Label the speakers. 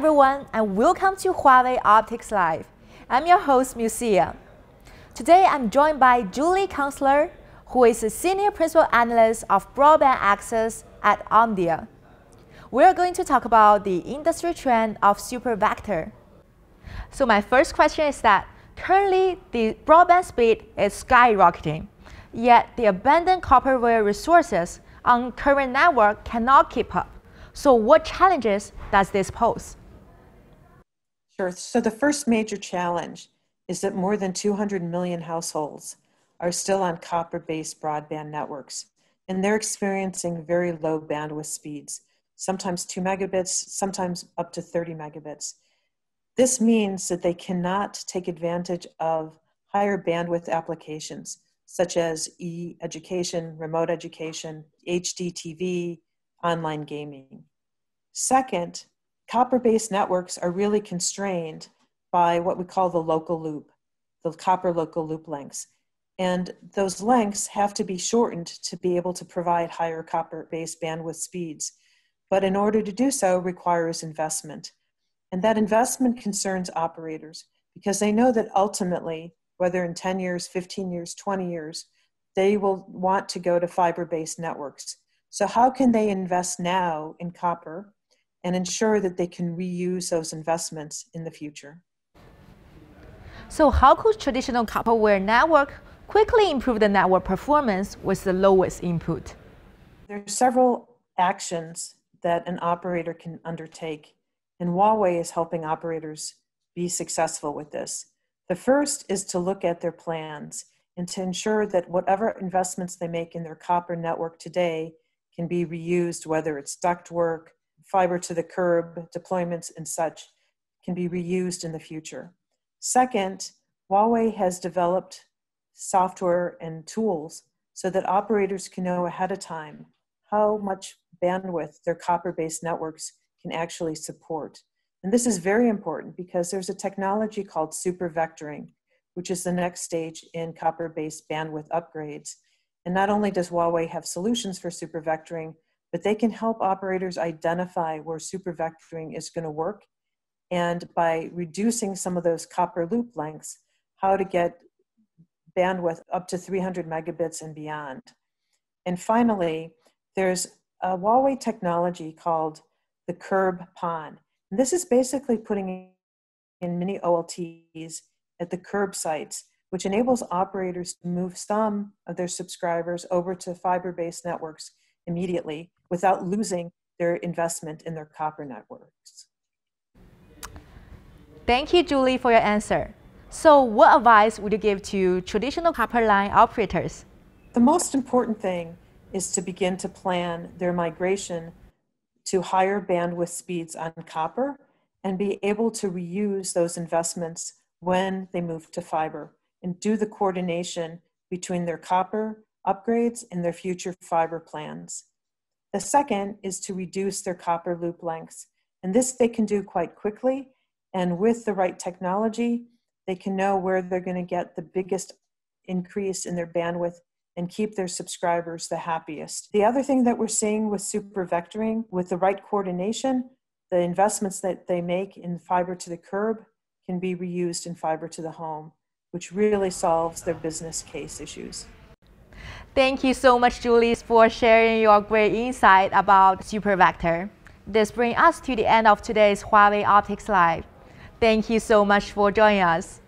Speaker 1: everyone, and welcome to Huawei OptiXLive. I'm your host, Musia. Today, I'm joined by Julie Kunstler, who is a Senior Principal Analyst of Broadband Access at Omdia. We're going to talk about the industry trend of super vector. So my first question is that currently the broadband speed is skyrocketing, yet the abundant copper wire resources on current network cannot keep up. So what challenges does this pose?
Speaker 2: Sure. So the first major challenge is that more than 200 million households are still on copper-based broadband networks, and they're experiencing very low bandwidth speeds, sometimes 2 megabits, sometimes up to 30 megabits. This means that they cannot take advantage of higher bandwidth applications, such as e-education, remote education, HD TV, online gaming. Second, copper-based networks are really constrained by what we call the local loop, the copper local loop lengths. And those lengths have to be shortened to be able to provide higher copper-based bandwidth speeds. But in order to do so requires investment. And that investment concerns operators because they know that ultimately, whether in 10 years, 15 years, 20 years, they will want to go to fiber-based networks. So how can they invest now in copper and ensure that they can reuse those investments in the future?
Speaker 1: So how could traditional copper wire network quickly improve the network performance with the lowest input?
Speaker 2: There are several actions that an operator can undertake, and Huawei is helping operators be successful with this. The first is to look at their plans and to ensure that whatever investments they make in their copper network today can be reused, whether it's ductwork, fiber to the curb, deployments and such, can be reused in the future. Second, Huawei has developed software and tools so that operators can know ahead of time how much bandwidth their copper-based networks can actually support. And this is very important because there's a technology called super vectoring, which is the next stage in copper-based bandwidth upgrades. And not only does Huawei have solutions for super vectoring, but they can help operators identify where super vectoring is going to work, and by reducing some of those copper loop lengths, how to get bandwidth up to 300 megabits and beyond. And finally, there's a Huawei technology called the curb PON. And this is basically putting in mini OLTs at the curb sites, which enables operators to move some of their subscribers over to fiber-based networks immediately without losing their investment in their copper networks.
Speaker 1: Thank you, Julie, for your answer. So what advice would you give to traditional copper line operators?
Speaker 2: The most important thing is to begin to plan their migration to higher bandwidth speeds on copper and be able to reuse those investments when they move to fiber and do the coordination between their copper upgrades and their future fiber plans. The second is to reduce their copper loop lengths. And this they can do quite quickly. And with the right technology, they can know where they're going to get the biggest increase in their bandwidth and keep their subscribers the happiest. The other thing that we're seeing with super vectoring, with the right coordination, the investments that they make in fiber to the curb can be reused in fiber to the home, which really solves their business case issues.
Speaker 1: Thank you so much, Julie, for sharing your great insight about super vector. This brings us to the end of today's Huawei OptiXLive. Thank you so much for joining us.